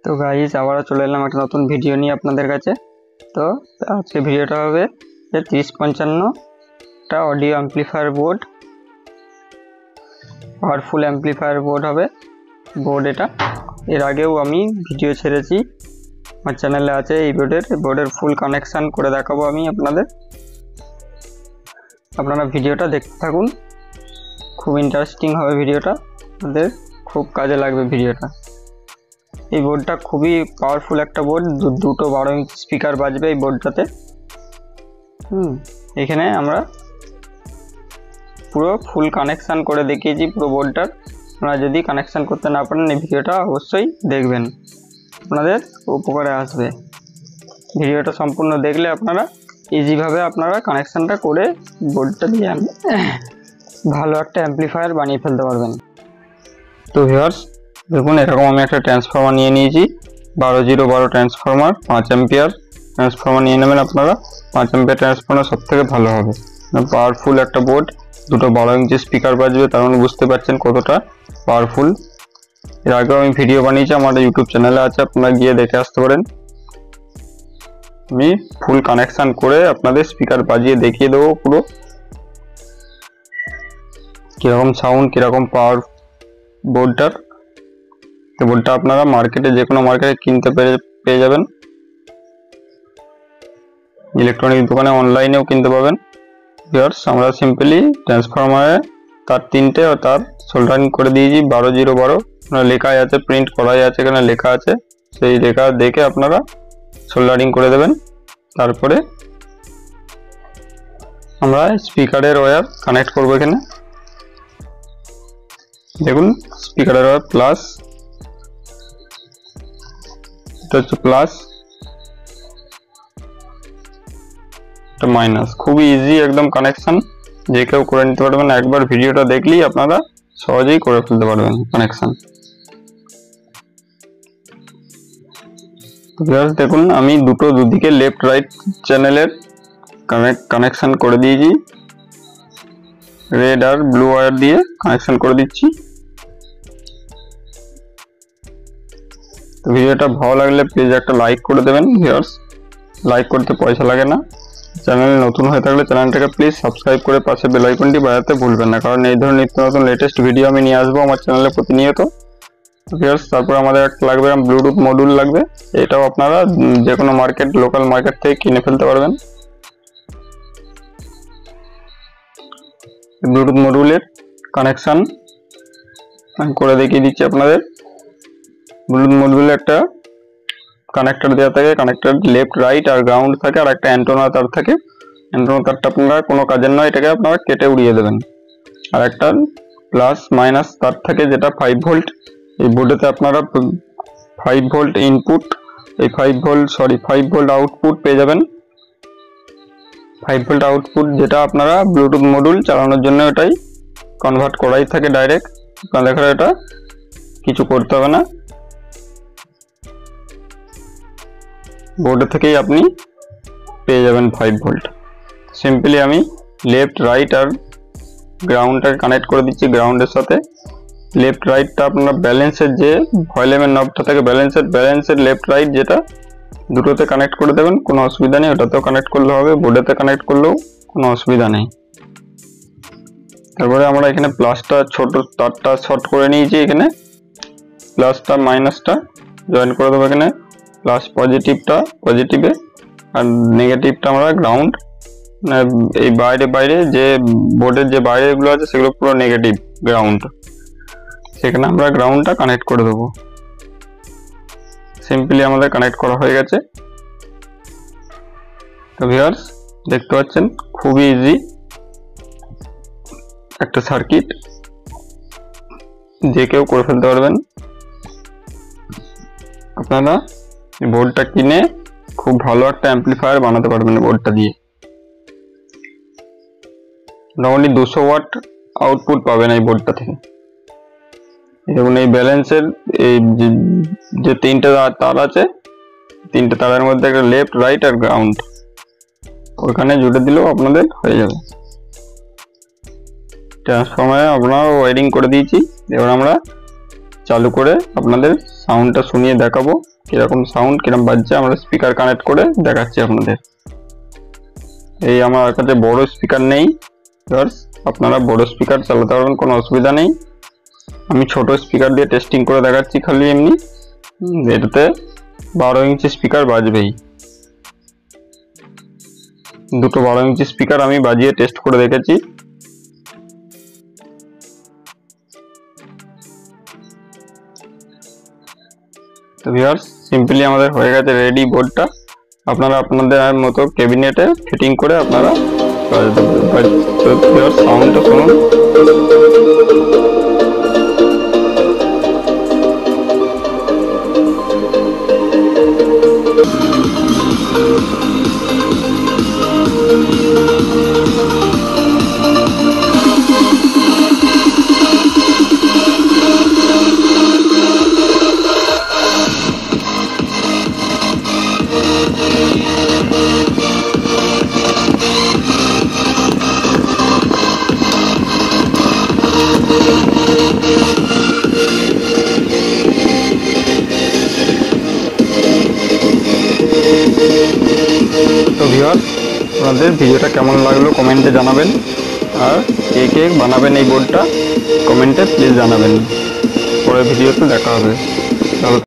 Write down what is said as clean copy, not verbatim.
তো গাইস আবারও চলে এলাম একটা নতুন ভিডিও নিয়ে আপনাদের কাছে। তো আজকে ভিডিওটা হবে যে 3055টা audio amplifier board, powerful amplifier board হবে বোর্ড এটা। এর আগেও আমি ভিডিও ছেড়েছি, আমার চ্যানেলে আছে। এই বোর্ডের ফুল কানেকশান করে দেখাবো আমি আপনাদের। আপনারা ভিডিওটা দেখতে থাকুন, খুব ইন্টারেস্টিং হবে ভিডিওটা, আপনাদের খুব কাজে লাগবে ভিডিওটা। এই বোর্ডটা খুবই পাওয়ারফুল একটা বোর্ড, দুটো 12 ইঞ্চি স্পিকার বাজবে এই বোর্ডটাতে। এখানে আমরা পুরো ফুল কানেকশান করে দেখিয়েছি পুরো বোর্ডটার। আপনারা যদি কানেকশান করতে না পারেন এই ভিডিওটা অবশ্যই দেখবেন, আপনাদের উপকারে আসবে। ভিডিওটা সম্পূর্ণ দেখলে আপনারা ইজিভাবে আপনারা কানেকশানটা করে বোর্ডটা দিয়ে ভালো একটা অ্যাম্পলিফায়ার বানিয়ে ফেলতে পারবেন। তো ভিউয়ার্স দেখুন, এরকম আমি একটা ট্রান্সফর্মার নিয়ে নিয়েছি, 12-0-12 ট্রান্সফর্মার, 5 অ্যাম্পিয়ার ট্রান্সফর্মার নিয়ে নেবেন আপনারা। 5 অ্যাম্পিয়ার ট্রান্সফর্মার সব থেকে ভালো হবে, পাওয়ারফুল একটা বোর্ড, দুটো 12 ইঞ্চি স্পিকার বাজবে, তার মানে বুঝতে পারছেন কতটা পাওয়ারফুল। এর আগেও আমি ভিডিও বানিয়েছি, আমার ইউটিউব চ্যানেলে আছে, আপনারা গিয়ে দেখে আসতে পারেন। আমি ফুল কানেকশান করে আপনাদের স্পিকার বাজিয়ে দেখিয়ে দেবো পুরো কীরকম সাউন্ড, কীরকম পাওয়ার বোর্ডটার। বোর্ডটা আপনারা মার্কেটে, যে কোনো মার্কেটে কিনতে পেয়ে যাবেন, ইলেকট্রনিক দোকানে, অনলাইনেও কিনতে পাবেন। ভিউয়ার্স আমরা সিম্পলি ট্রান্সফরমারে তার 3টে ও তার সোল্ডারিং করে দিয়েছি 12-0-12, লেখাই আছে, প্রিন্ট করাই আছে, এখানে লেখা আছে, সেই লেখা দেখে আপনারা সোল্ডারিং করে দেবেন। তারপরে আমরা স্পিকারের ওয়্যার কানেক্ট করব। এখানে দেখুন স্পিকারের ওয়্যার প্লাস, এটা হচ্ছে প্লাস, এটা মাইনাস। খুবই ইজি একদম কানেকশন, যে কেউ করে নিতে পারবেন। একবার ভিডিওটা দেখলেই আপনারা সহজেই করে ফেলতে পারবেন কানেকশন। দেখুন আমি দুদিকে লেফট রাইট চ্যানেলের কানেকশন করে দিয়েছি, রেড আর ব্লু ওয়্যার দিয়ে কানেকশন করে দিচ্ছি। তো ভিডিওটা ভালো লাগলে প্লিজ একটা লাইক করে দেবেন ভিউয়ার্স, লাইক করতে পয়সা লাগে না। চ্যানেলে নতুন হয়ে থাকলে চ্যানেলটাকে প্লিজ সাবস্ক্রাইব করে পাশে বেল আইকনটি বাজাতে ভুলবেন না, কারণ এই ধরনের নিত্য নতুন লেটেস্ট ভিডিও আমি নিয়ে আসবো আমার চ্যানেলে প্রতিনিয়ত। ভিউয়ার্স তারপর আমাদের একটা লাগবে ব্লুটুথ মডিউল লাগবে, এটাও আপনারা যে কোনো মার্কেট, লোকাল মার্কেট থেকে কিনে ফেলতে পারবেন। ব্লুটুথ মডিউলের কানেকশন করে দেখিয়ে দিচ্ছি আপনাদের। ব্লুটুথ মডিউলে একটা কানেক্টর দেওয়া থাকে, কানেক্টর লেফট রাইট আর গ্রাউন্ড থাকে, আর একটা অ্যান্টেনা তার থাকে। অ্যান্টেনা তারটা আপনারা কোনো কাজের নয়, এটাকে আপনারা কেটে উড়িয়ে দেবেন। আর একটা প্লাস মাইনাস তার থাকে, যেটা 5 ভোল্ট। এই বোর্ডেতে আপনারা 5 ভোল্ট ইনপুট, এই 5 ভোল্ট আউটপুট পেয়ে যাবেন। 5 ভোল্ট আউটপুট যেটা আপনারা ব্লুটুথ মডিউল চালানোর জন্য এটাই কনভার্ট করাই থাকে ডাইরেক্ট, আপনাদের এটা কিছু করতে হবে না, বোর্ডে থেকেই আপনি পেয়ে যাবেন 5 ভোল্ট। সিম্পলি আমি লেফট রাইট আর গ্রাউন্ডটাকে কানেক্ট করে দিচ্ছি গ্রাউন্ডের সাথে। লেফট রাইটটা আপনারা ব্যালেন্সের যে ভলিউমের নবটা থাকে, ব্যালেন্সের লেফট রাইট যেটা, দুটোতে কানেক্ট করে দেবেন, কোনো অসুবিধা নেই। ওটাতেও কানেক্ট করলে হবে, বোর্ডেতে কানেক্ট করলেও কোনো অসুবিধা নেই। তারপরে আমরা এখানে প্লাসটা, ছোট তারটা শর্ট করে নিয়েছি, এখানে প্লাসটা মাইনাসটা জয়েন করে দেবো। এখানে প্লাস পজিটিভটা পজিটিভে, আর নেগেটিভটা আমরা গ্রাউন্ড, এই বাইরে যে বোর্ডের যে বাইরেগুলো আছে সেগুলো পুরো নেগেটিভ গ্রাউন্ড, সেখানে আমরা গ্রাউন্ডটা কানেক্ট করে দেবো। সিম্পলি আমাদের কানেক্ট করা হয়ে গেছে। তো ভিউয়ার্স দেখতে পাচ্ছেন খুবই ইজি একটা সার্কিট, যে কেউ করে ফেলতে পারবেন। আপনারা বোর্ডটা কিনে খুব ভালো একটা অ্যাম্পলিফায়ার বানাতে পারবেন বোর্ডটা দিয়ে। মোটামুটি 200 ওয়াট আউটপুট পাবেন এই বোর্ডটা থেকে। এবং এই ব্যালেন্সের এই যে 3টে তার আছে, 3টে তারের মধ্যে একটা লেফট রাইট আর গ্রাউন্ড, ওইখানে জুড়ে দিলেও আপনাদের হয়ে যাবে। ট্রান্সফরমারে আমরা ওয়্যারিং করে দিয়েছি, এবার আমরা চালু করে আপনাদের সাউন্ডটা শুনিয়ে দেখাবো কিরকম সাউন্ড কিরকম বাজছে আমরা স্পিকার কানেক্ট করে দেখাচ্ছি আপনাদের। এই আমার কাছে বড় স্পিকার নেই, আপনারা বড় স্পিকার চালাতে পারবেন, কোনো অসুবিধা নেই। আমি ছোট স্পিকার দিয়ে টেস্টিং করে দেখাচ্ছি খালি এমনি। এটাতে 12 ইঞ্চি স্পিকার বাজবেই, দুটো 12 ইঞ্চি স্পিকার আমি বাজিয়ে টেস্ট করে দেখেছি। তো ভিউয়ার্স সিম্পলি আমাদের হয়ে গেছে রেডি বোর্ডটা। আপনারা আপনাদের মতো ক্যাবিনেটে ফিটিং করে আপনারা সাউন্ডটা শুনুন। তো ভিউয়ার্স আপনাদের ভিডিওটা কেমন লাগলো কমেন্টে জানাবেন, আর কে কে বানাবেন এই বোর্ডটা কমেন্টে প্লিজ জানাবেন। পরের ভিডিওতে দেখা হবে।